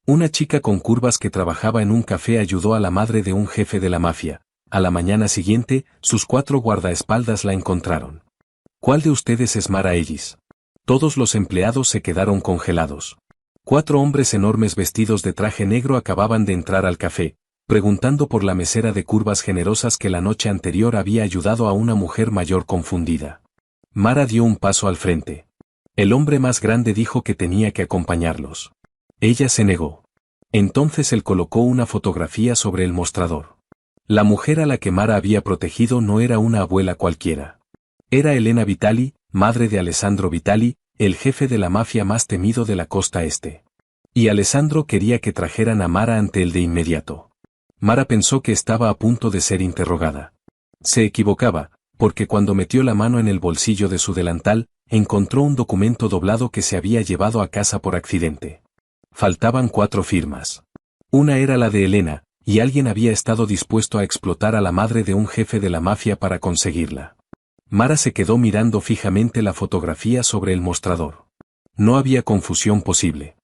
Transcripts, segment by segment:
Una chica con curvas que trabajaba en un café ayudó a la madre de un jefe de la mafia. A la mañana siguiente, sus 4 guardaespaldas la encontraron. ¿Cuál de ustedes es Mara Ellis? Todos los empleados se quedaron congelados. 4 hombres enormes vestidos de traje negro acababan de entrar al café, preguntando por la mesera de curvas generosas que la noche anterior había ayudado a una mujer mayor confundida. Mara dio un paso al frente. El hombre más grande dijo que tenía que acompañarlos. Ella se negó. Entonces él colocó una fotografía sobre el mostrador. La mujer a la que Mara había protegido no era una abuela cualquiera. Era Elena Vitali, madre de Alessandro Vitali, el jefe de la mafia más temido de la costa este. Y Alessandro quería que trajeran a Mara ante él de inmediato. Mara pensó que estaba a punto de ser interrogada. Se equivocaba, porque cuando metió la mano en el bolsillo de su delantal, encontró un documento doblado que se había llevado a casa por accidente. Faltaban 4 firmas. Una era la de Elena, y alguien había estado dispuesto a explotar a la madre de un jefe de la mafia para conseguirla. Mara se quedó mirando fijamente la fotografía sobre el mostrador. No había confusión posible.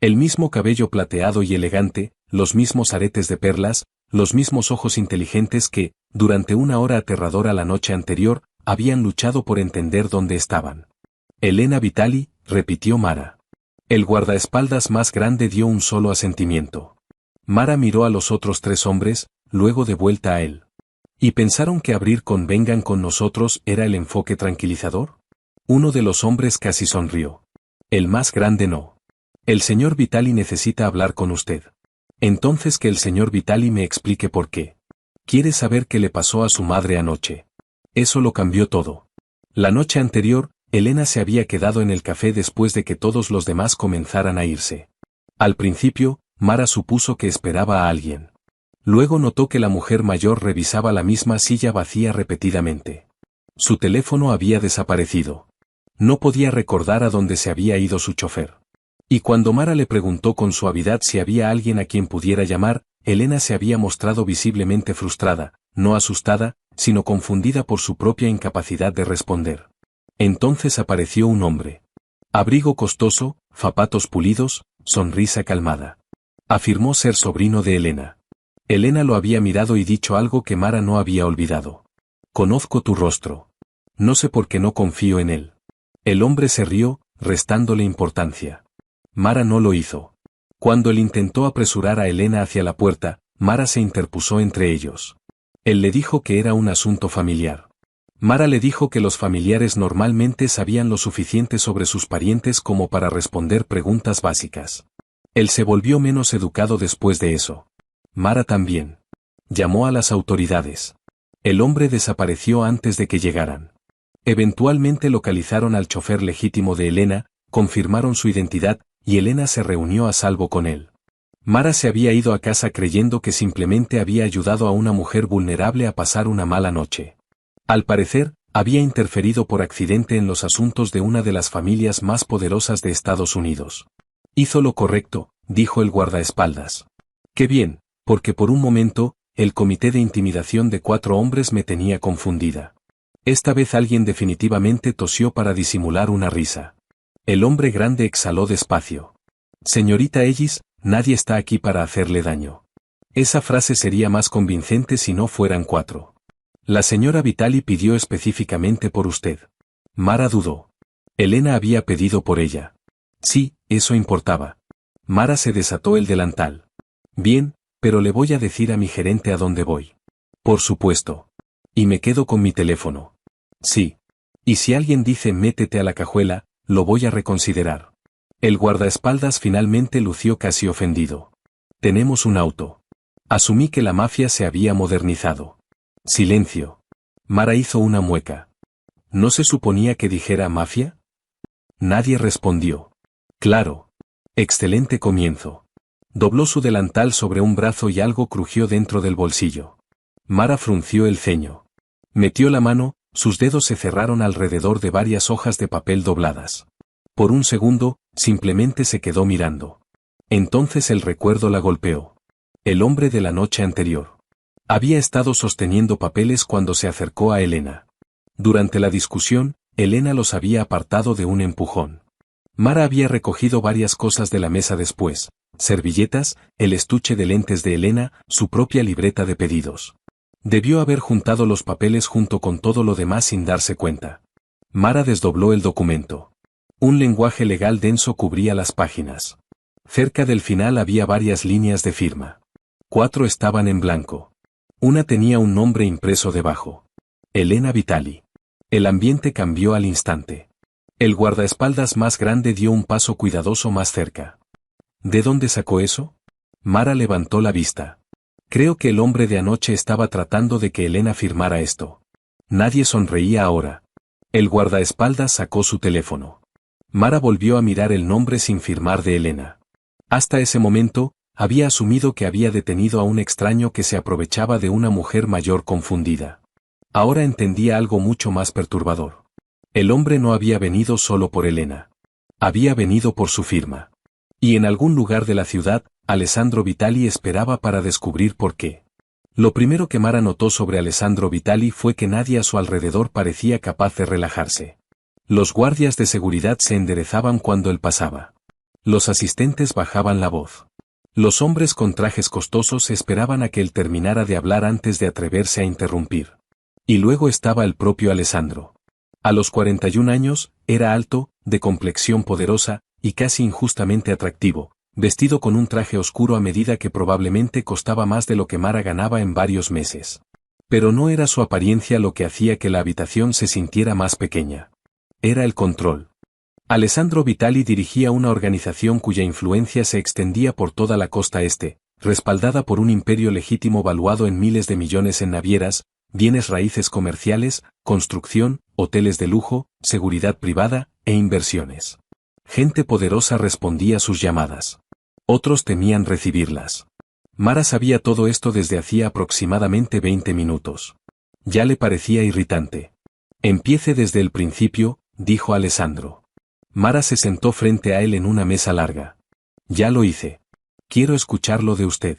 El mismo cabello plateado y elegante, los mismos aretes de perlas, los mismos ojos inteligentes que, durante una hora aterradora la noche anterior, habían luchado por entender dónde estaban. Elena Vitali, repitió Mara. El guardaespaldas más grande dio un solo asentimiento. Mara miró a los otros 3 hombres, luego de vuelta a él. ¿Y pensaron que abrir con vengan con nosotros era el enfoque tranquilizador? Uno de los hombres casi sonrió. El más grande no. El señor Vitali necesita hablar con usted. Entonces que el señor Vitali me explique por qué. Quiere saber qué le pasó a su madre anoche. Eso lo cambió todo. La noche anterior, Elena se había quedado en el café después de que todos los demás comenzaran a irse. Al principio, Mara supuso que esperaba a alguien. Luego notó que la mujer mayor revisaba la misma silla vacía repetidamente. Su teléfono había desaparecido. No podía recordar a dónde se había ido su chofer. Y cuando Mara le preguntó con suavidad si había alguien a quien pudiera llamar, Elena se había mostrado visiblemente frustrada, no asustada, sino confundida por su propia incapacidad de responder. Entonces apareció un hombre. Abrigo costoso, zapatos pulidos, sonrisa calmada. Afirmó ser sobrino de Elena. Elena lo había mirado y dicho algo que Mara no había olvidado. Conozco tu rostro. No sé por qué no confío en él. El hombre se rió, restándole importancia. Mara no lo hizo. Cuando él intentó apresurar a Elena hacia la puerta, Mara se interpuso entre ellos. Él le dijo que era un asunto familiar. Mara le dijo que los familiares normalmente sabían lo suficiente sobre sus parientes como para responder preguntas básicas. Él se volvió menos educado después de eso. Mara también. Llamó a las autoridades. El hombre desapareció antes de que llegaran. Eventualmente localizaron al chofer legítimo de Elena, confirmaron su identidad, y Elena se reunió a salvo con él. Mara se había ido a casa creyendo que simplemente había ayudado a una mujer vulnerable a pasar una mala noche. Al parecer, había interferido por accidente en los asuntos de una de las familias más poderosas de Estados Unidos. Hizo lo correcto, dijo el guardaespaldas. Qué bien, porque por un momento, el comité de intimidación de 4 hombres me tenía confundida. Esta vez alguien definitivamente tosió para disimular una risa. El hombre grande exhaló despacio. Señorita Ellis, nadie está aquí para hacerle daño. Esa frase sería más convincente si no fueran 4. La señora Vitali pidió específicamente por usted. Mara dudó. Elena había pedido por ella. Sí, eso importaba. Mara se desató el delantal. Bien, pero le voy a decir a mi gerente a dónde voy. Por supuesto. Y me quedo con mi teléfono. Sí. Y si alguien dice métete a la cajuela, lo voy a reconsiderar. El guardaespaldas finalmente lució casi ofendido. Tenemos un auto. Asumí que la mafia se había modernizado. Silencio. Mara hizo una mueca. ¿No se suponía que dijera mafia? Nadie respondió. Claro. Excelente comienzo. Dobló su delantal sobre un brazo y algo crujió dentro del bolsillo. Mara frunció el ceño. Metió la mano, sus dedos se cerraron alrededor de varias hojas de papel dobladas. Por un segundo, simplemente se quedó mirando. Entonces el recuerdo la golpeó. El hombre de la noche anterior. Había estado sosteniendo papeles cuando se acercó a Elena. Durante la discusión, Elena los había apartado de un empujón. Mara había recogido varias cosas de la mesa después, servilletas, el estuche de lentes de Elena, su propia libreta de pedidos. Debió haber juntado los papeles junto con todo lo demás sin darse cuenta. Mara desdobló el documento. Un lenguaje legal denso cubría las páginas. Cerca del final había varias líneas de firma. 4 estaban en blanco. Una tenía un nombre impreso debajo. Elena Vitali. El ambiente cambió al instante. El guardaespaldas más grande dio un paso cuidadoso más cerca. ¿De dónde sacó eso? Mara levantó la vista. Creo que el hombre de anoche estaba tratando de que Elena firmara esto. Nadie sonreía ahora. El guardaespaldas sacó su teléfono. Mara volvió a mirar el nombre sin firmar de Elena. Hasta ese momento, había asumido que había detenido a un extraño que se aprovechaba de una mujer mayor confundida. Ahora entendía algo mucho más perturbador. El hombre no había venido solo por Elena. Había venido por su firma. Y en algún lugar de la ciudad, Alessandro Vitali esperaba para descubrir por qué. Lo primero que Mara notó sobre Alessandro Vitali fue que nadie a su alrededor parecía capaz de relajarse. Los guardias de seguridad se enderezaban cuando él pasaba. Los asistentes bajaban la voz. Los hombres con trajes costosos esperaban a que él terminara de hablar antes de atreverse a interrumpir. Y luego estaba el propio Alessandro. A los 41 años, era alto, de complexión poderosa, y casi injustamente atractivo, vestido con un traje oscuro a medida que probablemente costaba más de lo que Mara ganaba en varios meses. Pero no era su apariencia lo que hacía que la habitación se sintiera más pequeña. Era el control. Alessandro Vitali dirigía una organización cuya influencia se extendía por toda la costa este, respaldada por un imperio legítimo valuado en miles de millones en navieras, bienes raíces comerciales, construcción, hoteles de lujo, seguridad privada, e inversiones. Gente poderosa respondía a sus llamadas. Otros temían recibirlas. Mara sabía todo esto desde hacía aproximadamente 20 minutos. Ya le parecía irritante. Empiece desde el principio, dijo Alessandro. Mara se sentó frente a él en una mesa larga. Ya lo hice. Quiero escucharlo de usted.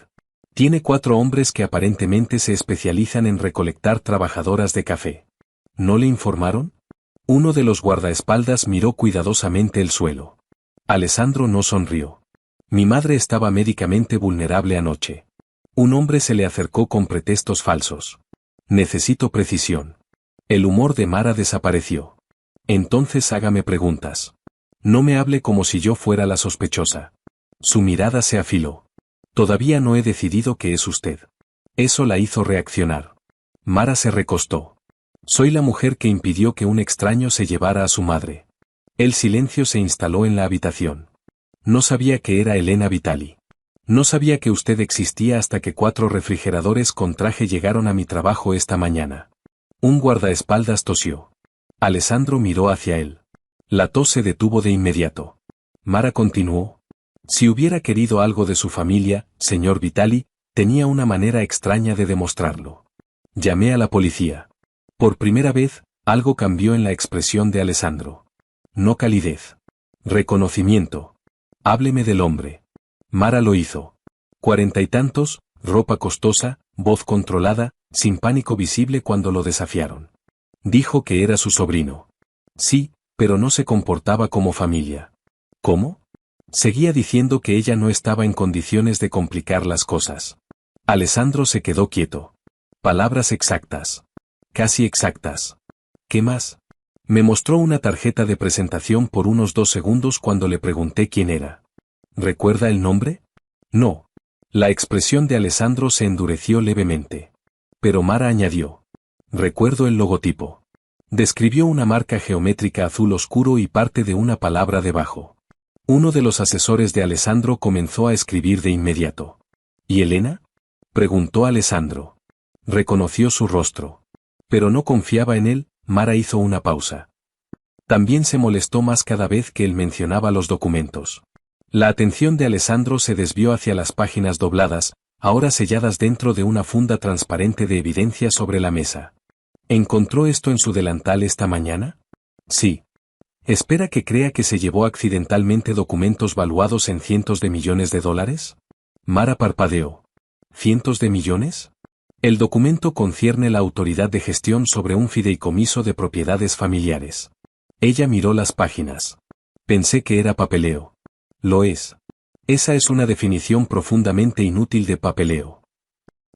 Tiene 4 hombres que aparentemente se especializan en recolectar trabajadoras de café. ¿No le informaron? Uno de los guardaespaldas miró cuidadosamente el suelo. Alessandro no sonrió. Mi madre estaba médicamente vulnerable anoche. Un hombre se le acercó con pretextos falsos. Necesito precisión. El humor de Mara desapareció. Entonces hágame preguntas. No me hable como si yo fuera la sospechosa. Su mirada se afiló. Todavía no he decidido qué es usted. Eso la hizo reaccionar. Mara se recostó. Soy la mujer que impidió que un extraño se llevara a su madre. El silencio se instaló en la habitación. No sabía que era Elena Vitali. No sabía que usted existía hasta que 4 refrigeradores con traje llegaron a mi trabajo esta mañana. Un guardaespaldas tosió. Alessandro miró hacia él. La tos se detuvo de inmediato. Mara continuó. Si hubiera querido algo de su familia, señor Vitali, tenía una manera extraña de demostrarlo. Llamé a la policía. Por primera vez, algo cambió en la expresión de Alessandro. No calidez. Reconocimiento. Hábleme del hombre. Mara lo hizo. 40 y tantos, ropa costosa, voz controlada, sin pánico visible cuando lo desafiaron. Dijo que era su sobrino. Sí, pero no se comportaba como familia. ¿Cómo? Seguía diciendo que ella no estaba en condiciones de complicar las cosas. Alessandro se quedó quieto. Palabras exactas. Casi exactas. ¿Qué más? Me mostró una tarjeta de presentación por unos 2 segundos cuando le pregunté quién era. ¿Recuerda el nombre? No. La expresión de Alessandro se endureció levemente. Pero Mara añadió. Recuerdo el logotipo. Describió una marca geométrica azul oscuro y parte de una palabra debajo. Uno de los asesores de Alessandro comenzó a escribir de inmediato. ¿Y Elena? Preguntó Alessandro. Reconoció su rostro. Pero no confiaba en él. Mara hizo una pausa. También se molestó más cada vez que él mencionaba los documentos. La atención de Alessandro se desvió hacia las páginas dobladas, ahora selladas dentro de una funda transparente de evidencia sobre la mesa. ¿Encontró esto en su delantal esta mañana? Sí. ¿Espera que crea que se llevó accidentalmente documentos valuados en cientos de millones de dólares? Mara parpadeó. ¿Cientos de millones? El documento concierne la autoridad de gestión sobre un fideicomiso de propiedades familiares. Ella miró las páginas. Pensé que era papeleo. Lo es. Esa es una definición profundamente inútil de papeleo.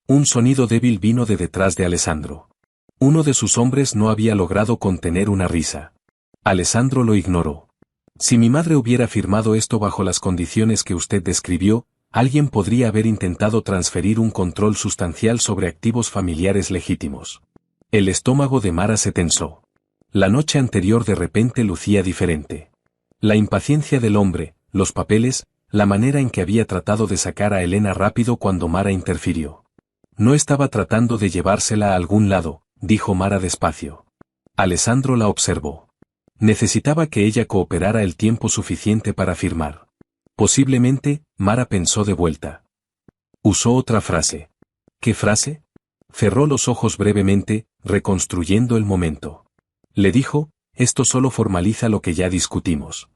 Un sonido débil vino de detrás de Alessandro. Uno de sus hombres no había logrado contener una risa. Alessandro lo ignoró. Si mi madre hubiera firmado esto bajo las condiciones que usted describió, alguien podría haber intentado transferir un control sustancial sobre activos familiares legítimos. El estómago de Mara se tensó. La noche anterior de repente lucía diferente. La impaciencia del hombre, los papeles, la manera en que había tratado de sacar a Elena rápido cuando Mara interfirió. No estaba tratando de llevársela a algún lado, dijo Mara despacio. Alessandro la observó. Necesitaba que ella cooperara el tiempo suficiente para firmar. Posiblemente, Mara pensó de vuelta. Usó otra frase. ¿Qué frase? Cerró los ojos brevemente, reconstruyendo el momento. Le dijo, esto solo formaliza lo que ya discutimos.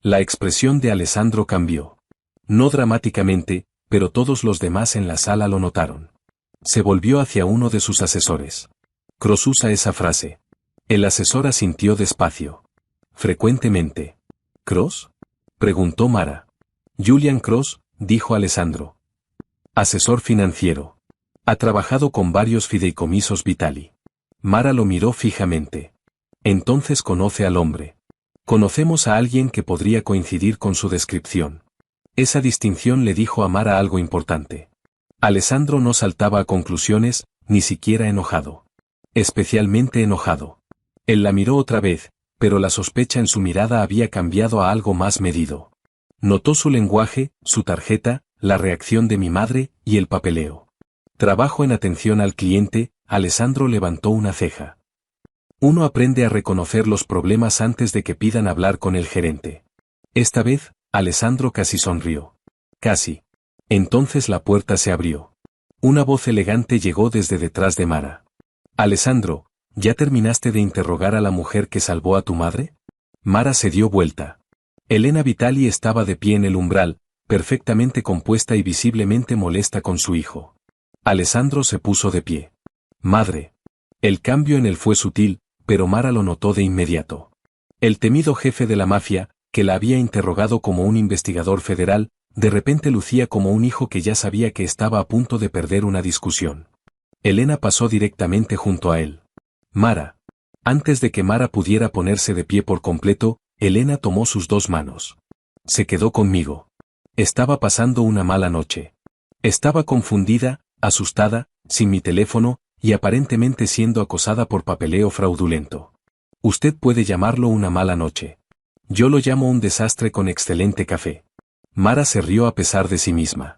La expresión de Alessandro cambió. No dramáticamente, pero todos los demás en la sala lo notaron. Se volvió hacia uno de sus asesores. Cross usa esa frase. El asesor asintió despacio. Frecuentemente. ¿Cross? Preguntó Mara. Julian Cross, dijo Alessandro. Asesor financiero. Ha trabajado con varios fideicomisos Vitali. Mara lo miró fijamente. Entonces conoce al hombre. Conocemos a alguien que podría coincidir con su descripción. Esa distinción le dijo a Mara algo importante. Alessandro no saltaba a conclusiones, ni siquiera enojado. Especialmente enojado. Él la miró otra vez, pero la sospecha en su mirada había cambiado a algo más medido. Notó su lenguaje, su tarjeta, la reacción de mi madre, y el papeleo. Trabajo en atención al cliente, Alessandro levantó una ceja. Uno aprende a reconocer los problemas antes de que pidan hablar con el gerente. Esta vez, Alessandro casi sonrió. Casi. Entonces la puerta se abrió. Una voz elegante llegó desde detrás de Mara. Alessandro, ¿ya terminaste de interrogar a la mujer que salvó a tu madre? Mara se dio vuelta. Elena Vitali estaba de pie en el umbral, perfectamente compuesta y visiblemente molesta con su hijo. Alessandro se puso de pie. Madre. El cambio en él fue sutil, pero Mara lo notó de inmediato. El temido jefe de la mafia, que la había interrogado como un investigador federal, de repente lucía como un hijo que ya sabía que estaba a punto de perder una discusión. Elena pasó directamente junto a él. Mara. Antes de que Mara pudiera ponerse de pie por completo, Elena tomó sus dos manos. Se quedó conmigo. Estaba pasando una mala noche. Estaba confundida, asustada, sin mi teléfono, y aparentemente siendo acosada por papeleo fraudulento. Usted puede llamarlo una mala noche. Yo lo llamo un desastre con excelente café. Mara se rió a pesar de sí misma.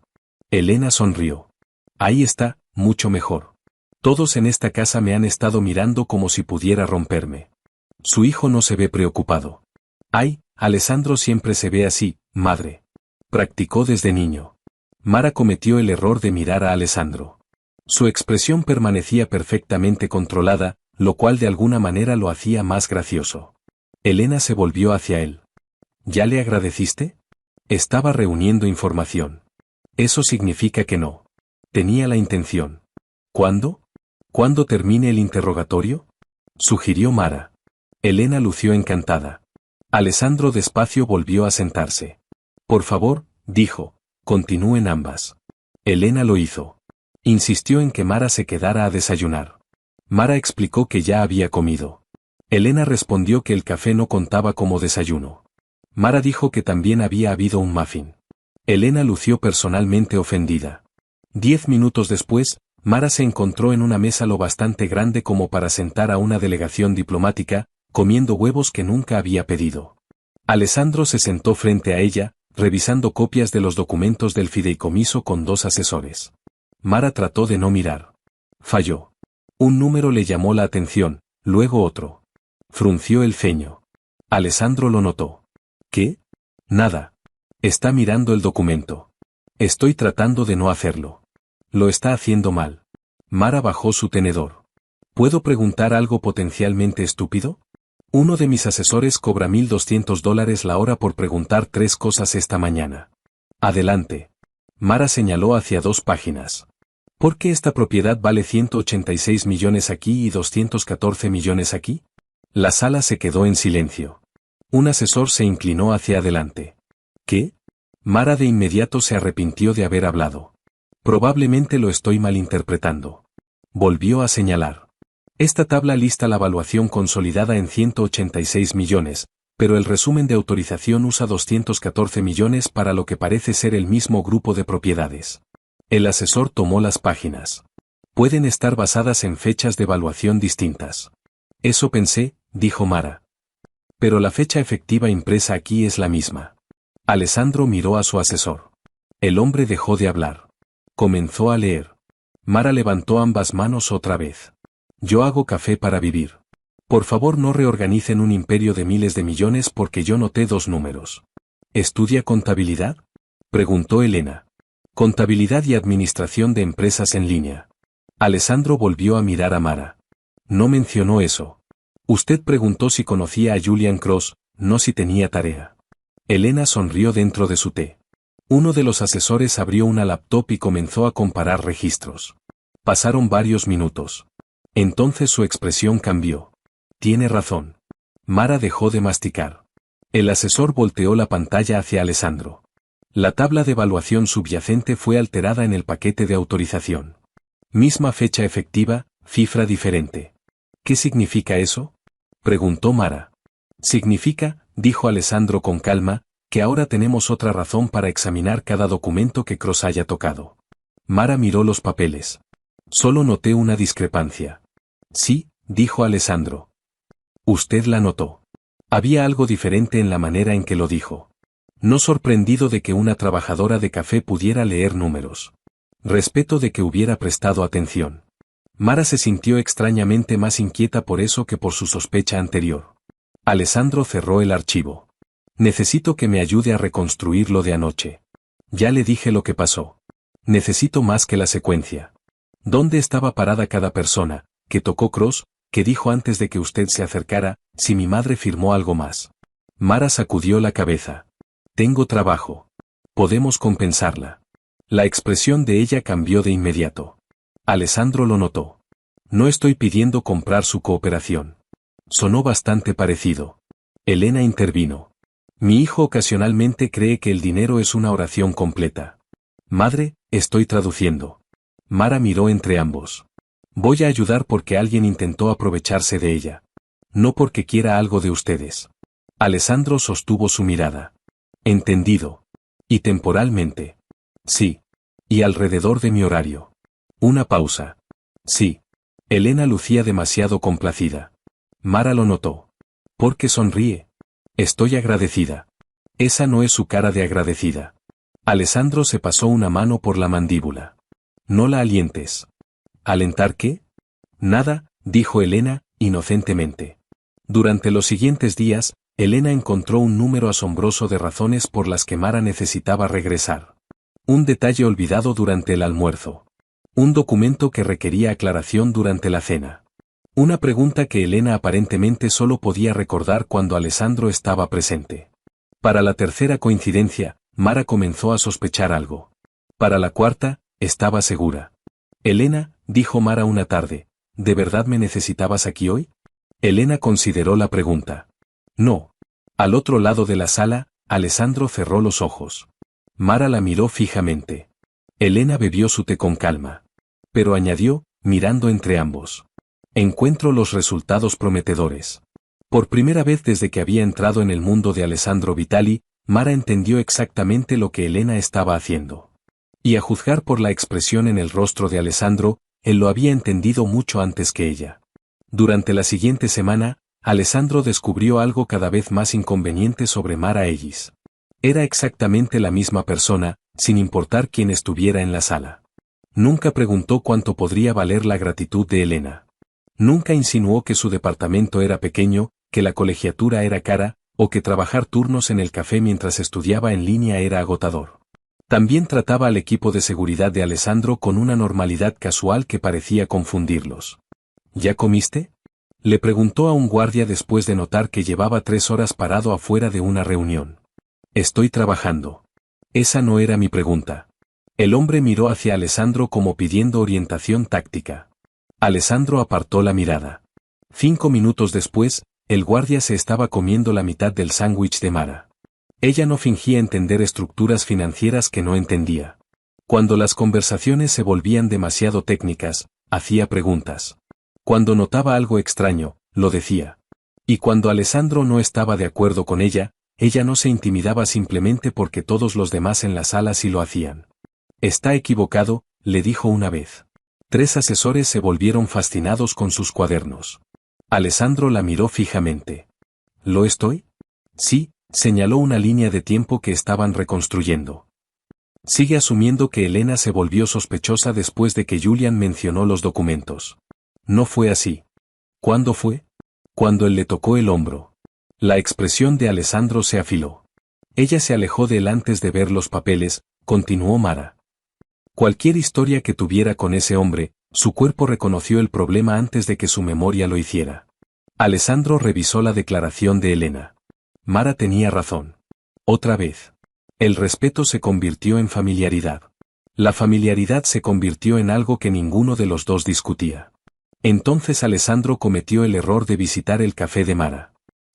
Elena sonrió. Ahí está, mucho mejor. Todos en esta casa me han estado mirando como si pudiera romperme. Su hijo no se ve preocupado. Ay, Alessandro siempre se ve así, madre. Practicó desde niño. Mara cometió el error de mirar a Alessandro. Su expresión permanecía perfectamente controlada, lo cual de alguna manera lo hacía más gracioso. Elena se volvió hacia él. ¿Ya le agradeciste? Estaba reuniendo información. Eso significa que no. Tenía la intención. ¿Cuándo? ¿Cuándo termine el interrogatorio? Sugirió Mara. Elena lució encantada. Alessandro despacio volvió a sentarse. Por favor, dijo, continúen ambas. Elena lo hizo. Insistió en que Mara se quedara a desayunar. Mara explicó que ya había comido. Elena respondió que el café no contaba como desayuno. Mara dijo que también había habido un muffin. Elena lució personalmente ofendida. 10 minutos después, Mara se encontró en una mesa lo bastante grande como para sentar a una delegación diplomática, comiendo huevos que nunca había pedido. Alessandro se sentó frente a ella, revisando copias de los documentos del fideicomiso con dos asesores. Mara trató de no mirar. Falló. Un número le llamó la atención, luego otro. Frunció el ceño. Alessandro lo notó. ¿Qué? Nada. Está mirando el documento. Estoy tratando de no hacerlo. Lo está haciendo mal. Mara bajó su tenedor. ¿Puedo preguntar algo potencialmente estúpido? Uno de mis asesores cobra $1,200 la hora por preguntar 3 cosas esta mañana. Adelante. Mara señaló hacia 2 páginas. ¿Por qué esta propiedad vale 186 millones aquí y 214 millones aquí? La sala se quedó en silencio. Un asesor se inclinó hacia adelante. ¿Qué? Mara de inmediato se arrepintió de haber hablado. Probablemente lo estoy malinterpretando. Volvió a señalar. Esta tabla lista la evaluación consolidada en 186 millones, pero el resumen de autorización usa 214 millones para lo que parece ser el mismo grupo de propiedades. El asesor tomó las páginas. Pueden estar basadas en fechas de evaluación distintas. Eso pensé, dijo Mara. Pero la fecha efectiva impresa aquí es la misma. Alessandro miró a su asesor. El hombre dejó de hablar. Comenzó a leer. Mara levantó ambas manos otra vez. Yo hago café para vivir. Por favor no reorganicen un imperio de miles de millones porque yo noté dos números. ¿Estudia contabilidad? Preguntó Elena. Contabilidad y administración de empresas en línea. Alessandro volvió a mirar a Mara. No mencionó eso. Usted preguntó si conocía a Julian Cross, no si tenía tarea. Elena sonrió dentro de su té. Uno de los asesores abrió una laptop y comenzó a comparar registros. Pasaron varios minutos. Entonces su expresión cambió. Tiene razón. Mara dejó de masticar. El asesor volteó la pantalla hacia Alessandro. La tabla de evaluación subyacente fue alterada en el paquete de autorización. Misma fecha efectiva, cifra diferente. ¿Qué significa eso? Preguntó Mara. Significa, dijo Alessandro con calma, que ahora tenemos otra razón para examinar cada documento que Cross haya tocado. Mara miró los papeles. Solo noté una discrepancia. Sí, dijo Alessandro. Usted la notó. Había algo diferente en la manera en que lo dijo. No sorprendido de que una trabajadora de café pudiera leer números. Respeto de que hubiera prestado atención. Mara se sintió extrañamente más inquieta por eso que por su sospecha anterior. Alessandro cerró el archivo. Necesito que me ayude a reconstruir lo de anoche. Ya le dije lo que pasó. Necesito más que la secuencia. ¿Dónde estaba parada cada persona? ¿Qué tocó Cross? ¿Qué dijo antes de que usted se acercara? Si mi madre firmó algo más. Mara sacudió la cabeza. Tengo trabajo. Podemos compensarla. La expresión de ella cambió de inmediato. Alessandro lo notó. No estoy pidiendo comprar su cooperación. Sonó bastante parecido. Elena intervino. Mi hijo ocasionalmente cree que el dinero es una oración completa. Madre, estoy traduciendo. Mara miró entre ambos. Voy a ayudar porque alguien intentó aprovecharse de ella. No porque quiera algo de ustedes. Alessandro sostuvo su mirada. Entendido. Y temporalmente. Sí. Y alrededor de mi horario. Una pausa. Sí. Elena lucía demasiado complacida. Mara lo notó. ¿Por qué sonríe? Estoy agradecida. Esa no es su cara de agradecida. Alessandro se pasó una mano por la mandíbula. No la alientes. ¿Alentar qué? Nada, dijo Elena, inocentemente. Durante los siguientes días, Elena encontró un número asombroso de razones por las que Mara necesitaba regresar. Un detalle olvidado durante el almuerzo. Un documento que requería aclaración durante la cena. Una pregunta que Elena aparentemente solo podía recordar cuando Alessandro estaba presente. Para la tercera coincidencia, Mara comenzó a sospechar algo. Para la cuarta, estaba segura. Elena, dijo Mara una tarde, ¿de verdad me necesitabas aquí hoy? Elena consideró la pregunta. No. Al otro lado de la sala, Alessandro cerró los ojos. Mara la miró fijamente. Elena bebió su té con calma. Pero añadió, mirando entre ambos. Encuentro los resultados prometedores. Por primera vez desde que había entrado en el mundo de Alessandro Vitali, Mara entendió exactamente lo que Elena estaba haciendo. Y a juzgar por la expresión en el rostro de Alessandro, él lo había entendido mucho antes que ella. Durante la siguiente semana, Alessandro descubrió algo cada vez más inconveniente sobre Mara Ellis. Era exactamente la misma persona, sin importar quién estuviera en la sala. Nunca preguntó cuánto podría valer la gratitud de Elena. Nunca insinuó que su departamento era pequeño, que la colegiatura era cara, o que trabajar turnos en el café mientras estudiaba en línea era agotador. También trataba al equipo de seguridad de Alessandro con una normalidad casual que parecía confundirlos. ¿Ya comiste? Le preguntó a un guardia después de notar que llevaba 3 horas parado afuera de una reunión. Estoy trabajando. Esa no era mi pregunta. El hombre miró hacia Alessandro como pidiendo orientación táctica. Alessandro apartó la mirada. 5 minutos después, el guardia se estaba comiendo la mitad del sándwich de Mara. Ella no fingía entender estructuras financieras que no entendía. Cuando las conversaciones se volvían demasiado técnicas, hacía preguntas. Cuando notaba algo extraño, lo decía. Y cuando Alessandro no estaba de acuerdo con ella no se intimidaba simplemente porque todos los demás en la sala sí lo hacían. Está equivocado, le dijo una vez. 3 asesores se volvieron fascinados con sus cuadernos. Alessandro la miró fijamente. ¿Lo estoy? Sí, señaló una línea de tiempo que estaban reconstruyendo. Sigue asumiendo que Elena se volvió sospechosa después de que Julian mencionó los documentos. No fue así. ¿Cuándo fue? Cuando él le tocó el hombro. La expresión de Alessandro se afiló. Ella se alejó de él antes de ver los papeles, continuó Mara. Cualquier historia que tuviera con ese hombre, su cuerpo reconoció el problema antes de que su memoria lo hiciera. Alessandro revisó la declaración de Elena. Mara tenía razón. Otra vez. El respeto se convirtió en familiaridad. La familiaridad se convirtió en algo que ninguno de los dos discutía. Entonces Alessandro cometió el error de visitar el café de Mara.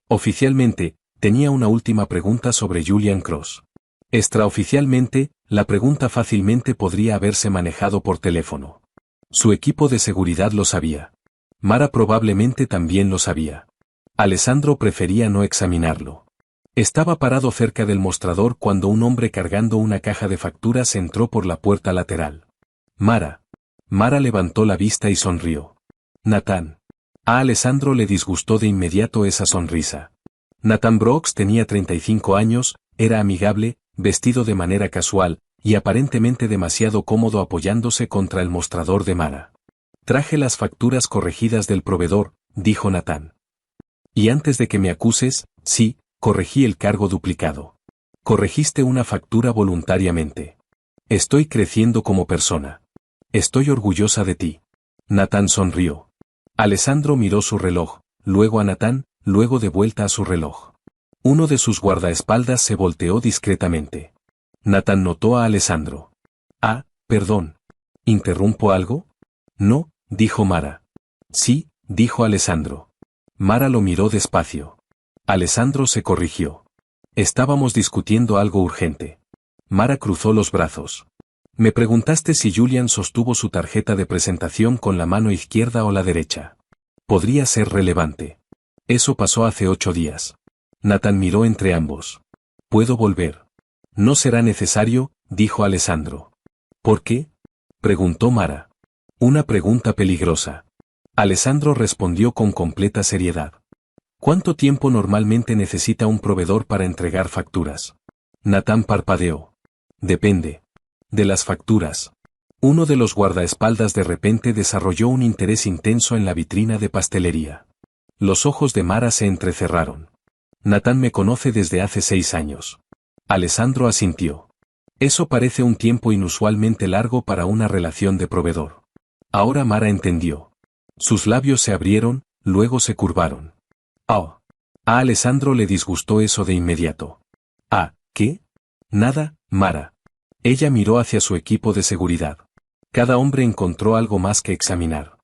Oficialmente, tenía una última pregunta sobre Julian Cross. Extraoficialmente, la pregunta fácilmente podría haberse manejado por teléfono. Su equipo de seguridad lo sabía. Mara probablemente también lo sabía. Alessandro prefería no examinarlo. Estaba parado cerca del mostrador cuando un hombre cargando una caja de facturas entró por la puerta lateral. Mara. Mara levantó la vista y sonrió. Nathan. A Alessandro le disgustó de inmediato esa sonrisa. Nathan Brooks tenía 35 años, era amigable, vestido de manera casual, y aparentemente demasiado cómodo apoyándose contra el mostrador de Mara. Traje las facturas corregidas del proveedor, dijo Nathan. Y antes de que me acuses, sí, corregí el cargo duplicado. Corregiste una factura voluntariamente. Estoy creciendo como persona. Estoy orgullosa de ti. Nathan sonrió. Alessandro miró su reloj, luego a Nathan, luego de vuelta a su reloj. Uno de sus guardaespaldas se volteó discretamente. Nathan notó a Alessandro. Ah, perdón. ¿Interrumpo algo? No, dijo Mara. Sí, dijo Alessandro. Mara lo miró despacio. Alessandro se corrigió. Estábamos discutiendo algo urgente. Mara cruzó los brazos. Me preguntaste si Julian sostuvo su tarjeta de presentación con la mano izquierda o la derecha. Podría ser relevante. Eso pasó hace 8 días. Nathan miró entre ambos. ¿Puedo volver? No será necesario, dijo Alessandro. ¿Por qué? Preguntó Mara. Una pregunta peligrosa. Alessandro respondió con completa seriedad. ¿Cuánto tiempo normalmente necesita un proveedor para entregar facturas? Nathan parpadeó. Depende. De las facturas. Uno de los guardaespaldas de repente desarrolló un interés intenso en la vitrina de pastelería. Los ojos de Mara se entrecerraron. Nathan me conoce desde hace 6 años. Alessandro asintió. Eso parece un tiempo inusualmente largo para una relación de proveedor. Ahora Mara entendió. Sus labios se abrieron, luego se curvaron. Oh. A Alessandro le disgustó eso de inmediato. Ah, ¿qué? Nada, Mara. Ella miró hacia su equipo de seguridad. Cada hombre encontró algo más que examinar.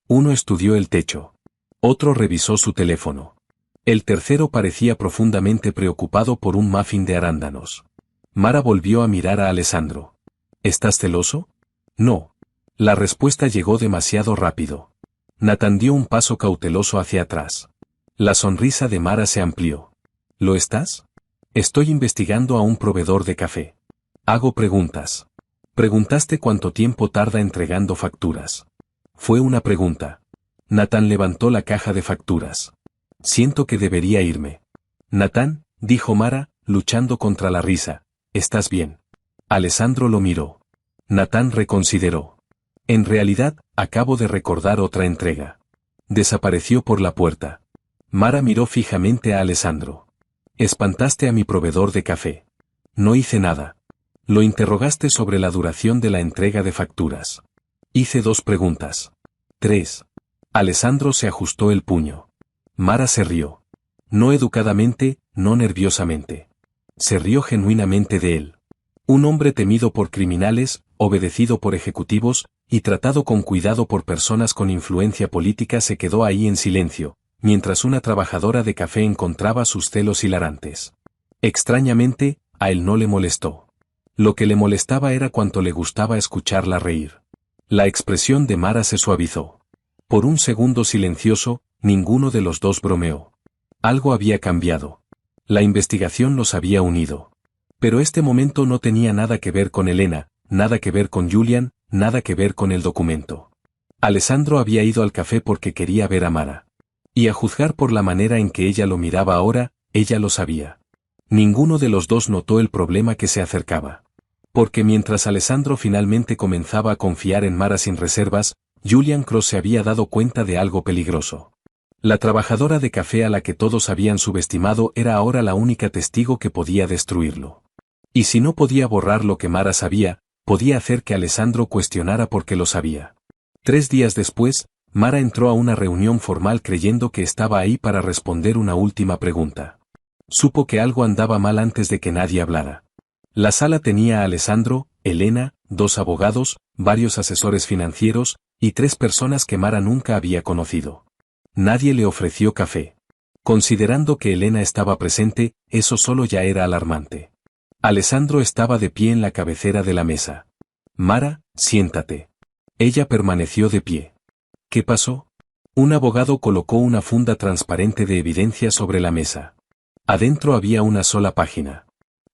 Uno estudió el techo. Otro revisó su teléfono. El tercero parecía profundamente preocupado por un muffin de arándanos. Mara volvió a mirar a Alessandro. ¿Estás celoso? No. La respuesta llegó demasiado rápido. Nathan dio un paso cauteloso hacia atrás. La sonrisa de Mara se amplió. ¿Lo estás? Estoy investigando a un proveedor de café. Hago preguntas. Preguntaste cuánto tiempo tarda entregando facturas. Fue una pregunta. Nathan levantó la caja de facturas. Siento que debería irme. Nathan, dijo Mara, luchando contra la risa. ¿Estás bien? Alessandro lo miró. Nathan reconsideró. En realidad, acabo de recordar otra entrega. Desapareció por la puerta. Mara miró fijamente a Alessandro. Espantaste a mi proveedor de café. No hice nada. Lo interrogaste sobre la duración de la entrega de facturas. Hice 2 preguntas. 3. Alessandro se ajustó el puño. Mara se rió. No educadamente, no nerviosamente. Se rió genuinamente de él. Un hombre temido por criminales, obedecido por ejecutivos, y tratado con cuidado por personas con influencia política se quedó ahí en silencio, mientras una trabajadora de café encontraba sus celos hilarantes. Extrañamente, a él no le molestó. Lo que le molestaba era cuánto le gustaba escucharla reír. La expresión de Mara se suavizó. Por un segundo silencioso, ninguno de los dos bromeó. Algo había cambiado. La investigación los había unido. Pero este momento no tenía nada que ver con Elena, nada que ver con Julian, nada que ver con el documento. Alessandro había ido al café porque quería ver a Mara. Y a juzgar por la manera en que ella lo miraba ahora, ella lo sabía. Ninguno de los dos notó el problema que se acercaba. Porque mientras Alessandro finalmente comenzaba a confiar en Mara sin reservas, Julian Cross se había dado cuenta de algo peligroso. La trabajadora de café a la que todos habían subestimado era ahora la única testigo que podía destruirlo. Y si no podía borrar lo que Mara sabía, podía hacer que Alessandro cuestionara por qué lo sabía. 3 días después, Mara entró a una reunión formal creyendo que estaba ahí para responder una última pregunta. Supo que algo andaba mal antes de que nadie hablara. La sala tenía a Alessandro, Elena, 2 abogados, varios asesores financieros, y 3 personas que Mara nunca había conocido. Nadie le ofreció café. Considerando que Elena estaba presente, eso solo ya era alarmante. Alessandro estaba de pie en la cabecera de la mesa. Mara, siéntate. Ella permaneció de pie. ¿Qué pasó? Un abogado colocó una funda transparente de evidencia sobre la mesa. Adentro había una sola página.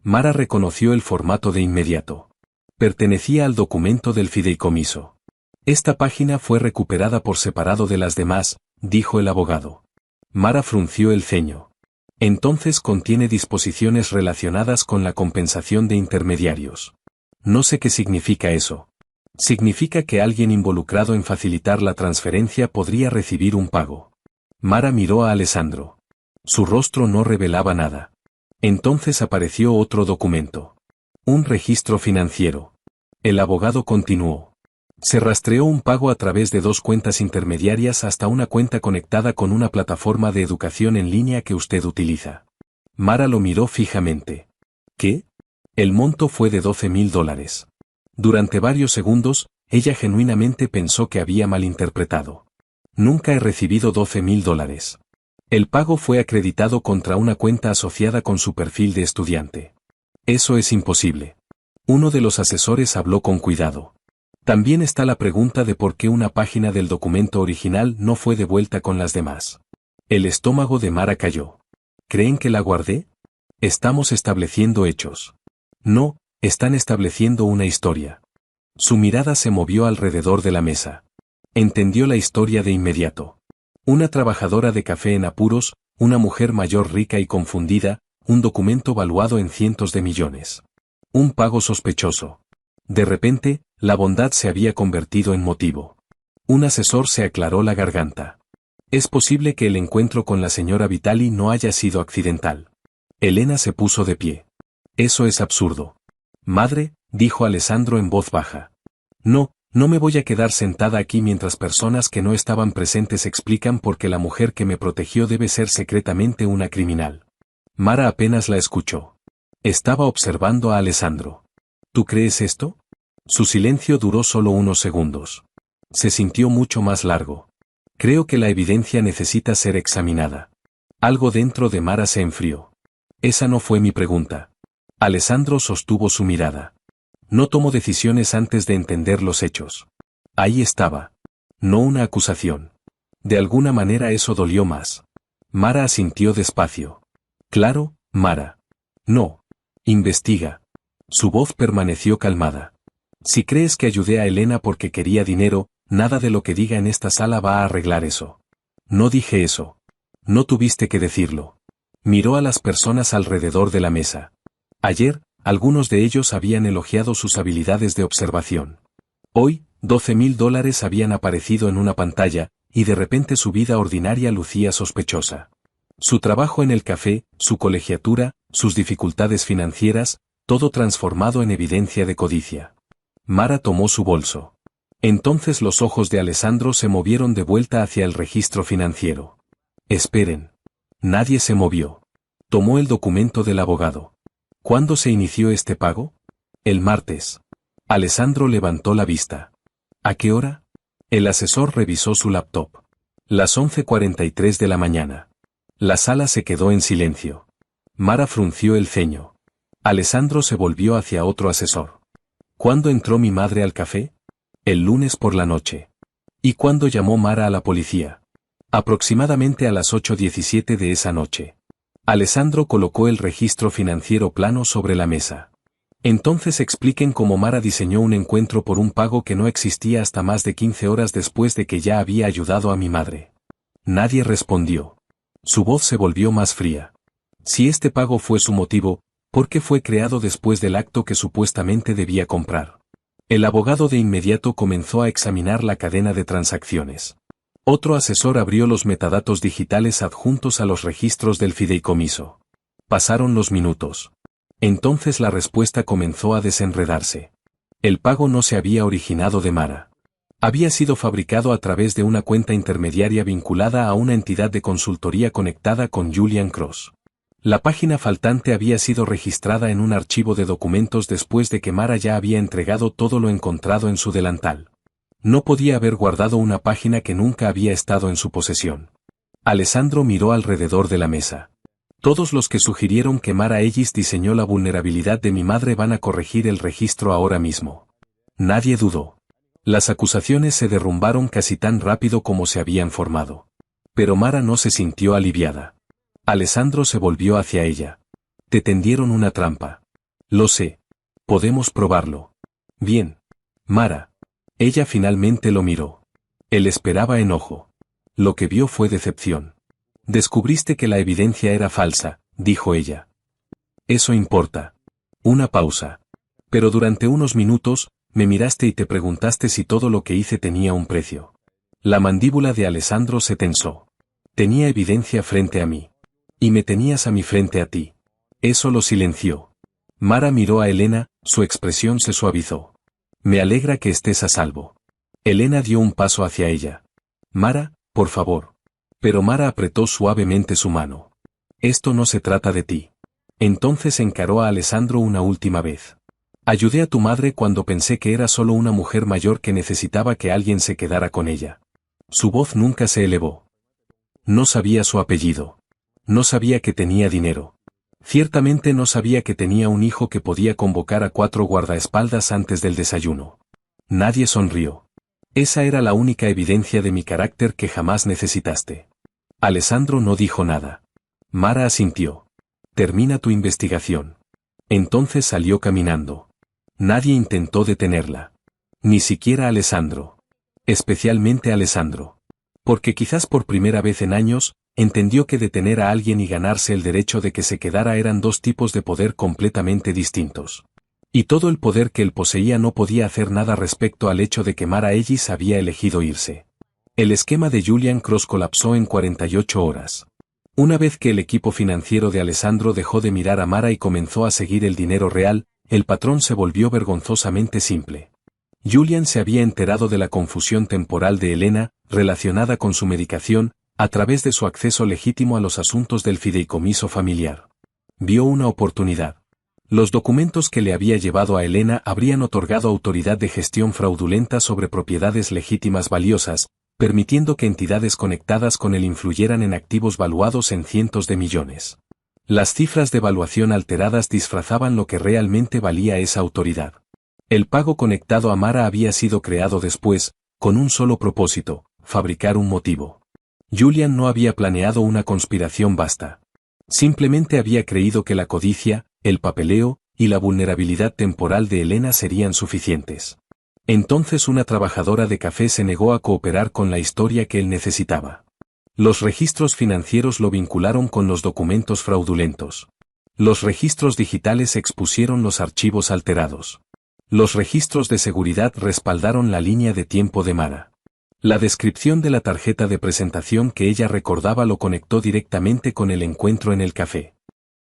Mara reconoció el formato de inmediato. Pertenecía al documento del fideicomiso. Esta página fue recuperada por separado de las demás, dijo el abogado. Mara frunció el ceño. Entonces contiene disposiciones relacionadas con la compensación de intermediarios. No sé qué significa eso. Significa que alguien involucrado en facilitar la transferencia podría recibir un pago. Mara miró a Alessandro. Su rostro no revelaba nada. Entonces apareció otro documento. Un registro financiero. El abogado continuó. Se rastreó un pago a través de 2 cuentas intermediarias hasta una cuenta conectada con una plataforma de educación en línea que usted utiliza. Mara lo miró fijamente. ¿Qué? El monto fue de $12.000. Durante varios segundos, ella genuinamente pensó que había malinterpretado. Nunca he recibido $12.000. El pago fue acreditado contra una cuenta asociada con su perfil de estudiante. Eso es imposible. Uno de los asesores habló con cuidado. También está la pregunta de por qué una página del documento original no fue devuelta con las demás. El estómago de Mara cayó. ¿Creen que la guardé? Estamos estableciendo hechos. No, están estableciendo una historia. Su mirada se movió alrededor de la mesa. Entendió la historia de inmediato. Una trabajadora de café en apuros, una mujer mayor rica y confundida, un documento valuado en cientos de millones. Un pago sospechoso. De repente, la bondad se había convertido en motivo. Un asesor se aclaró la garganta. Es posible que el encuentro con la señora Vitali no haya sido accidental. Elena se puso de pie. Eso es absurdo. Madre, dijo Alessandro en voz baja. No, no me voy a quedar sentada aquí mientras personas que no estaban presentes explican por qué la mujer que me protegió debe ser secretamente una criminal. Mara apenas la escuchó. Estaba observando a Alessandro. ¿Tú crees esto? Su silencio duró solo unos segundos. Se sintió mucho más largo. Creo que la evidencia necesita ser examinada. Algo dentro de Mara se enfrió. Esa no fue mi pregunta. Alessandro sostuvo su mirada. No tomo decisiones antes de entender los hechos. Ahí estaba. No una acusación. De alguna manera eso dolió más. Mara asintió despacio. Claro, Mara. No. Investiga. Su voz permaneció calmada. Si crees que ayudé a Elena porque quería dinero, nada de lo que diga en esta sala va a arreglar eso. No dije eso. No tuviste que decirlo. Miró a las personas alrededor de la mesa. Ayer, algunos de ellos habían elogiado sus habilidades de observación. Hoy, $12.000 habían aparecido en una pantalla, y de repente su vida ordinaria lucía sospechosa. Su trabajo en el café, su colegiatura, sus dificultades financieras, todo transformado en evidencia de codicia. Mara tomó su bolso. Entonces los ojos de Alessandro se movieron de vuelta hacia el registro financiero. Esperen. Nadie se movió. Tomó el documento del abogado. ¿Cuándo se inició este pago? El martes. Alessandro levantó la vista. ¿A qué hora? El asesor revisó su laptop. Las 11:43 de la mañana. La sala se quedó en silencio. Mara frunció el ceño. Alessandro se volvió hacia otro asesor. ¿Cuándo entró mi madre al café? El lunes por la noche. ¿Y cuándo llamó Mara a la policía? Aproximadamente a las 8:17 de esa noche. Alessandro colocó el registro financiero plano sobre la mesa. Entonces expliquen cómo Mara diseñó un encuentro por un pago que no existía hasta más de 15 horas después de que ya había ayudado a mi madre. Nadie respondió. Su voz se volvió más fría. Si este pago fue su motivo, ¿por qué fue creado después del acto que supuestamente debía comprar? El abogado de inmediato comenzó a examinar la cadena de transacciones. Otro asesor abrió los metadatos digitales adjuntos a los registros del fideicomiso. Pasaron los minutos. Entonces la respuesta comenzó a desenredarse. El pago no se había originado de Mara. Había sido fabricado a través de una cuenta intermediaria vinculada a una entidad de consultoría conectada con Julian Cross. La página faltante había sido registrada en un archivo de documentos después de que Mara ya había entregado todo lo encontrado en su delantal. No podía haber guardado una página que nunca había estado en su posesión. Alessandro miró alrededor de la mesa. Todos los que sugirieron que Mara Ellis diseñó la vulnerabilidad de mi madre van a corregir el registro ahora mismo. Nadie dudó. Las acusaciones se derrumbaron casi tan rápido como se habían formado. Pero Mara no se sintió aliviada. Alessandro se volvió hacia ella. Te tendieron una trampa. Lo sé. Podemos probarlo. Bien. Mara. Ella finalmente lo miró. Él esperaba enojo. Lo que vio fue decepción. Descubriste que la evidencia era falsa, dijo ella. Eso importa. Una pausa. Pero durante unos minutos, me miraste y te preguntaste si todo lo que hice tenía un precio. La mandíbula de Alessandro se tensó. Tenía evidencia frente a mí. Y me tenías a mi frente a ti. Eso lo silenció. Mara miró a Elena, su expresión se suavizó. Me alegra que estés a salvo. Elena dio un paso hacia ella. Mara, por favor. Pero Mara apretó suavemente su mano. Esto no se trata de ti. Entonces encaró a Alessandro una última vez. Ayudé a tu madre cuando pensé que era solo una mujer mayor que necesitaba que alguien se quedara con ella. Su voz nunca se elevó. No sabía su apellido. No sabía que tenía dinero. Ciertamente no sabía que tenía un hijo que podía convocar a 4 guardaespaldas antes del desayuno. Nadie sonrió. Esa era la única evidencia de mi carácter que jamás necesitaste. Alessandro no dijo nada. Mara asintió. Termina tu investigación. Entonces salió caminando. Nadie intentó detenerla. Ni siquiera Alessandro. Especialmente Alessandro. Porque quizás por primera vez en años, entendió que detener a alguien y ganarse el derecho de que se quedara eran dos tipos de poder completamente distintos. Y todo el poder que él poseía no podía hacer nada respecto al hecho de que Mara Ellis había elegido irse. El esquema de Julian Cross colapsó en 48 horas. Una vez que el equipo financiero de Alessandro dejó de mirar a Mara y comenzó a seguir el dinero real, el patrón se volvió vergonzosamente simple. Julian se había enterado de la confusión temporal de Elena, relacionada con su medicación, a través de su acceso legítimo a los asuntos del fideicomiso familiar. Vio una oportunidad. Los documentos que le había llevado a Elena habrían otorgado autoridad de gestión fraudulenta sobre propiedades legítimas valiosas, permitiendo que entidades conectadas con él influyeran en activos valuados en cientos de millones. Las cifras de valuación alteradas disfrazaban lo que realmente valía esa autoridad. El pago conectado a Mara había sido creado después, con un solo propósito, fabricar un motivo. Julian no había planeado una conspiración vasta. Simplemente había creído que la codicia, el papeleo, y la vulnerabilidad temporal de Elena serían suficientes. Entonces una trabajadora de café se negó a cooperar con la historia que él necesitaba. Los registros financieros lo vincularon con los documentos fraudulentos. Los registros digitales expusieron los archivos alterados. Los registros de seguridad respaldaron la línea de tiempo de Mara. La descripción de la tarjeta de presentación que ella recordaba lo conectó directamente con el encuentro en el café.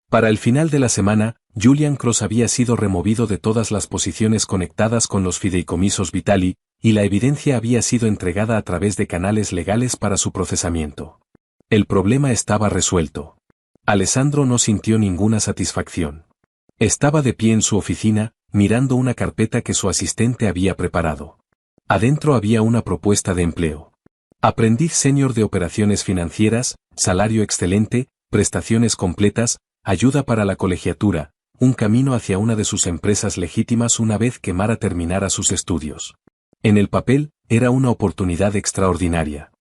Para el final de la semana, Julian Cross había sido removido de todas las posiciones conectadas con los fideicomisos Vitali, y la evidencia había sido entregada a través de canales legales para su procesamiento. El problema estaba resuelto. Alessandro no sintió ninguna satisfacción. Estaba de pie en su oficina, mirando una carpeta que su asistente había preparado. Adentro había una propuesta de empleo. Aprendiz senior de operaciones financieras, salario excelente, prestaciones completas, ayuda para la colegiatura, un camino hacia una de sus empresas legítimas una vez que Mara terminara sus estudios. En el papel, era una oportunidad extraordinaria.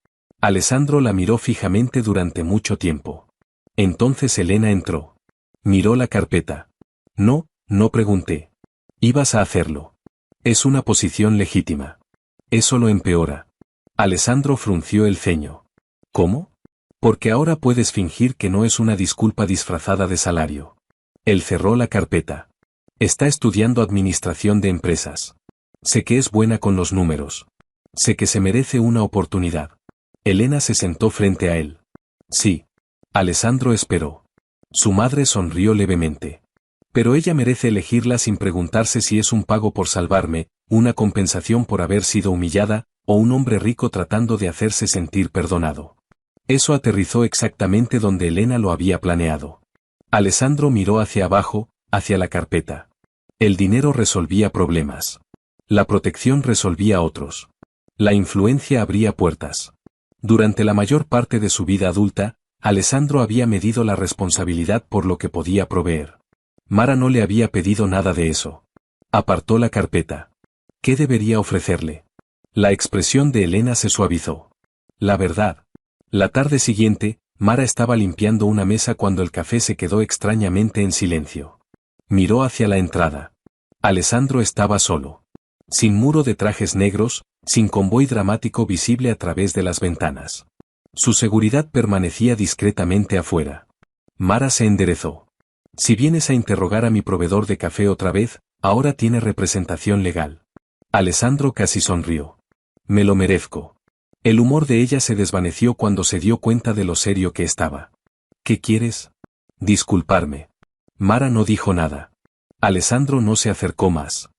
Alessandro la miró fijamente durante mucho tiempo. Entonces Elena entró. Miró la carpeta. No, no pregunté. Ibas a hacerlo. Es una posición legítima. Eso lo empeora. Alessandro frunció el ceño. ¿Cómo? Porque ahora puedes fingir que no es una disculpa disfrazada de salario. Él cerró la carpeta. Está estudiando administración de empresas. Sé que es buena con los números. Sé que se merece una oportunidad. Elena se sentó frente a él. Sí. Alessandro esperó. Su madre sonrió levemente. Pero ella merece elegirla sin preguntarse si es un pago por salvarme, una compensación por haber sido humillada, o un hombre rico tratando de hacerse sentir perdonado. Eso aterrizó exactamente donde Elena lo había planeado. Alessandro miró hacia abajo, hacia la carpeta. El dinero resolvía problemas. La protección resolvía otros. La influencia abría puertas. Durante la mayor parte de su vida adulta, Alessandro había medido la responsabilidad por lo que podía proveer. Mara no le había pedido nada de eso. Apartó la carpeta. ¿Qué debería ofrecerle? La expresión de Elena se suavizó. La verdad. La tarde siguiente, Mara estaba limpiando una mesa cuando el café se quedó extrañamente en silencio. Miró hacia la entrada. Alessandro estaba solo. Sin muro de trajes negros, sin convoy dramático visible a través de las ventanas. Su seguridad permanecía discretamente afuera. Mara se enderezó. Si vienes a interrogar a mi proveedor de café otra vez, ahora tiene representación legal. Alessandro casi sonrió. Me lo merezco. El humor de ella se desvaneció cuando se dio cuenta de lo serio que estaba. ¿Qué quieres? Disculparme. Mara no dijo nada. Alessandro no se acercó más.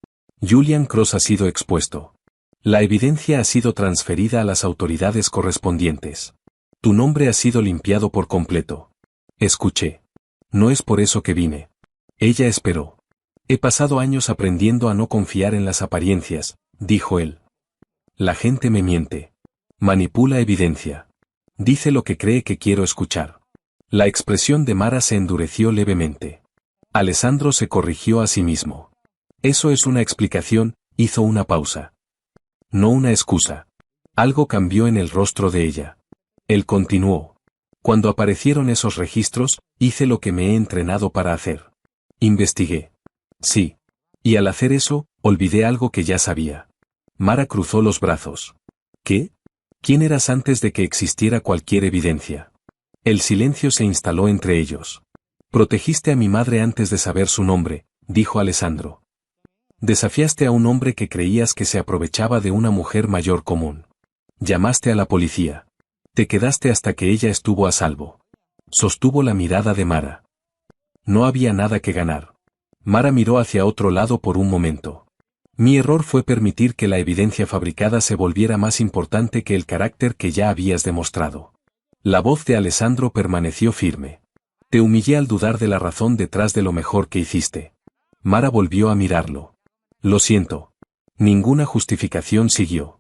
Julian Cross ha sido expuesto. La evidencia ha sido transferida a las autoridades correspondientes. Tu nombre ha sido limpiado por completo. Escuché. No es por eso que vine. Ella esperó. He pasado años aprendiendo a no confiar en las apariencias, dijo él. La gente me miente. Manipula evidencia. Dice lo que cree que quiero escuchar. La expresión de Mara se endureció levemente. Alessandro se corrigió a sí mismo. Eso es una explicación, hizo una pausa. No una excusa. Algo cambió en el rostro de ella. Él continuó. Cuando aparecieron esos registros, hice lo que me he entrenado para hacer. Investigué. Sí. Y al hacer eso, olvidé algo que ya sabía. Mara cruzó los brazos. ¿Qué? ¿Quién eras antes de que existiera cualquier evidencia? El silencio se instaló entre ellos. Protegiste a mi madre antes de saber su nombre, dijo Alessandro. Desafiaste a un hombre que creías que se aprovechaba de una mujer mayor común. Llamaste a la policía. Te quedaste hasta que ella estuvo a salvo. Sostuvo la mirada de Mara. No había nada que ganar. Mara miró hacia otro lado por un momento. Mi error fue permitir que la evidencia fabricada se volviera más importante que el carácter que ya habías demostrado. La voz de Alessandro permaneció firme. Te humillé al dudar de la razón detrás de lo mejor que hiciste. Mara volvió a mirarlo. Lo siento. Ninguna justificación siguió.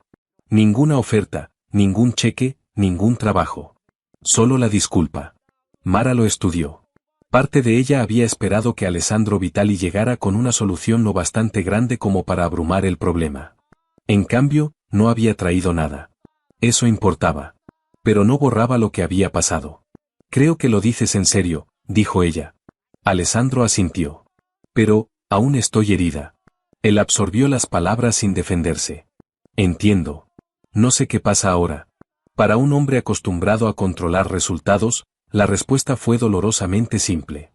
Ninguna oferta, ningún cheque, ningún trabajo. Solo la disculpa. Mara lo estudió. Parte de ella había esperado que Alessandro Vitali llegara con una solución lo bastante grande como para abrumar el problema. En cambio, no había traído nada. Eso importaba. Pero no borraba lo que había pasado. Creo que lo dices en serio, dijo ella. Alessandro asintió. Pero, aún estoy herida. Él absorbió las palabras sin defenderse. Entiendo. No sé qué pasa ahora. Para un hombre acostumbrado a controlar resultados, la respuesta fue dolorosamente simple.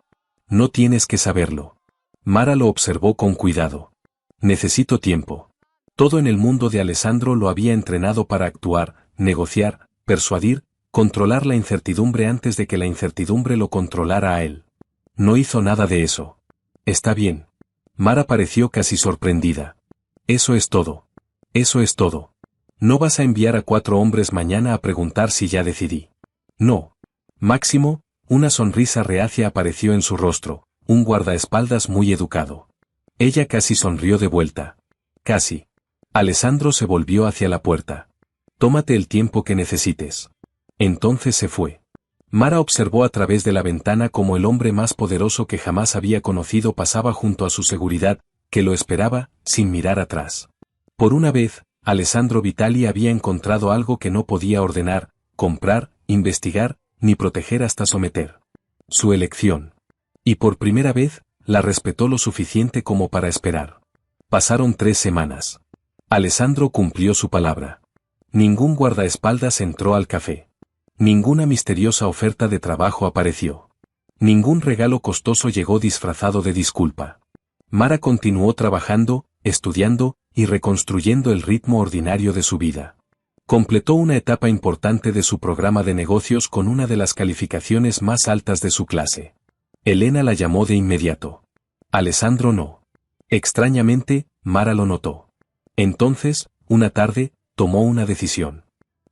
No tienes que saberlo. Mara lo observó con cuidado. Necesito tiempo. Todo en el mundo de Alessandro lo había entrenado para actuar, negociar, persuadir, controlar la incertidumbre antes de que la incertidumbre lo controlara a él. No hizo nada de eso. Está bien. Mara pareció casi sorprendida. Eso es todo. Eso es todo. No vas a enviar a 4 hombres mañana a preguntar si ya decidí. No. Máximo, una sonrisa reacia apareció en su rostro, un guardaespaldas muy educado. Ella casi sonrió de vuelta. Casi. Alessandro se volvió hacia la puerta. Tómate el tiempo que necesites. Entonces se fue. Mara observó a través de la ventana cómo el hombre más poderoso que jamás había conocido pasaba junto a su seguridad, que lo esperaba, sin mirar atrás. Por una vez, Alessandro Vitali había encontrado algo que no podía ordenar, comprar, investigar, ni proteger hasta someter. Su elección. Y por primera vez, la respetó lo suficiente como para esperar. Pasaron 3 semanas. Alessandro cumplió su palabra. Ningún guardaespaldas entró al café. Ninguna misteriosa oferta de trabajo apareció. Ningún regalo costoso llegó disfrazado de disculpa. Mara continuó trabajando, estudiando, y reconstruyendo el ritmo ordinario de su vida. Completó una etapa importante de su programa de negocios con una de las calificaciones más altas de su clase. Elena la llamó de inmediato. Alessandro no. Extrañamente, Mara lo notó. Entonces, una tarde, tomó una decisión.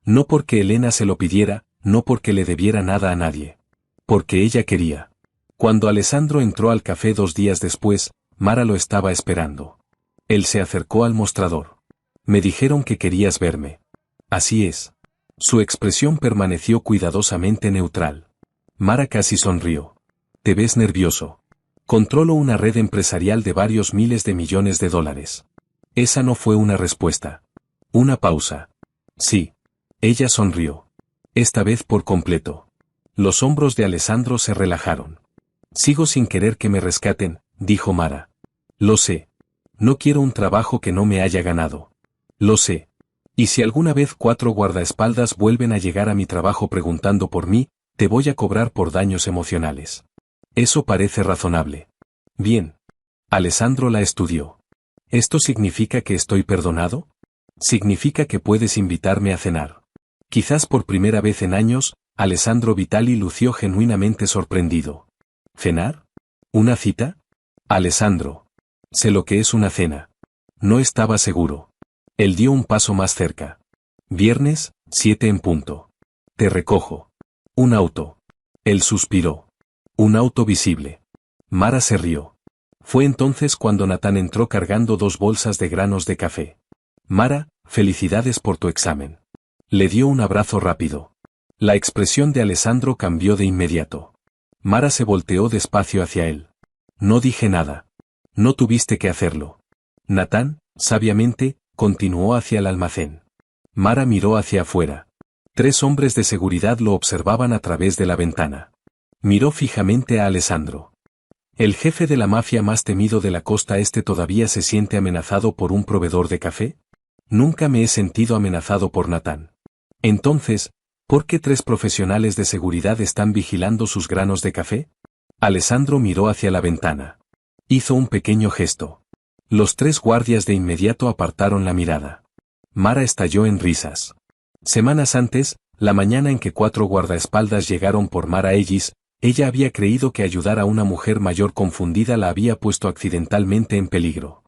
No porque Elena se lo pidiera, no porque le debiera nada a nadie. Porque ella quería. Cuando Alessandro entró al café 2 días después, Mara lo estaba esperando. Él se acercó al mostrador. Me dijeron que querías verme. Así es. Su expresión permaneció cuidadosamente neutral. Mara casi sonrió. Te ves nervioso. Controlo una red empresarial de varios miles de millones de dólares. Esa no fue una respuesta. Una pausa. Sí. Ella sonrió. Esta vez por completo. Los hombros de Alessandro se relajaron. Sigo sin querer que me rescaten, dijo Mara. Lo sé. No quiero un trabajo que no me haya ganado. Lo sé. Y si alguna vez 4 guardaespaldas vuelven a llegar a mi trabajo preguntando por mí, te voy a cobrar por daños emocionales. Eso parece razonable. Bien. Alessandro la estudió. ¿Esto significa que estoy perdonado? Significa que puedes invitarme a cenar. Quizás por primera vez en años, Alessandro Vitali lució genuinamente sorprendido. ¿Cenar? ¿Una cita? Alessandro. Sé lo que es una cena. No estaba seguro. Él dio un paso más cerca. Viernes, 7 en punto. Te recojo. Un auto. Él suspiró. Un auto visible. Mara se rió. Fue entonces cuando Natán entró cargando 2 bolsas de granos de café. Mara, felicidades por tu examen. Le dio un abrazo rápido. La expresión de Alessandro cambió de inmediato. Mara se volteó despacio hacia él. No dije nada. No tuviste que hacerlo. Natán, sabiamente, continuó hacia el almacén. Mara miró hacia afuera. 3 hombres de seguridad lo observaban a través de la ventana. Miró fijamente a Alessandro. ¿El jefe de la mafia más temido de la costa este todavía se siente amenazado por un proveedor de café? Nunca me he sentido amenazado por Natán. Entonces, ¿por qué 3 profesionales de seguridad están vigilando sus granos de café? Alessandro miró hacia la ventana. Hizo un pequeño gesto. Los 3 guardias de inmediato apartaron la mirada. Mara estalló en risas. Semanas antes, la mañana en que 4 guardaespaldas llegaron por Mara Ellis, ella había creído que ayudar a una mujer mayor confundida la había puesto accidentalmente en peligro.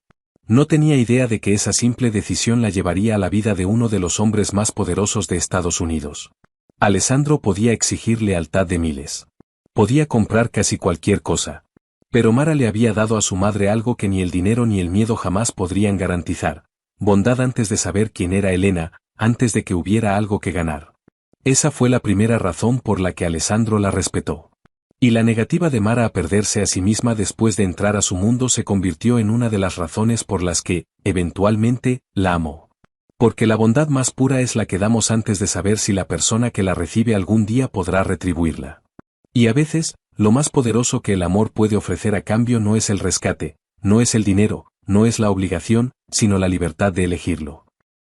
No tenía idea de que esa simple decisión la llevaría a la vida de uno de los hombres más poderosos de Estados Unidos. Alessandro podía exigir lealtad de miles. Podía comprar casi cualquier cosa. Pero Mara le había dado a su madre algo que ni el dinero ni el miedo jamás podrían garantizar: bondad antes de saber quién era Elena, antes de que hubiera algo que ganar. Esa fue la primera razón por la que Alessandro la respetó. Y la negativa de Mara a perderse a sí misma después de entrar a su mundo se convirtió en una de las razones por las que, eventualmente, la amó. Porque la bondad más pura es la que damos antes de saber si la persona que la recibe algún día podrá retribuirla. Y a veces, lo más poderoso que el amor puede ofrecer a cambio no es el rescate, no es el dinero, no es la obligación, sino la libertad de elegirlo.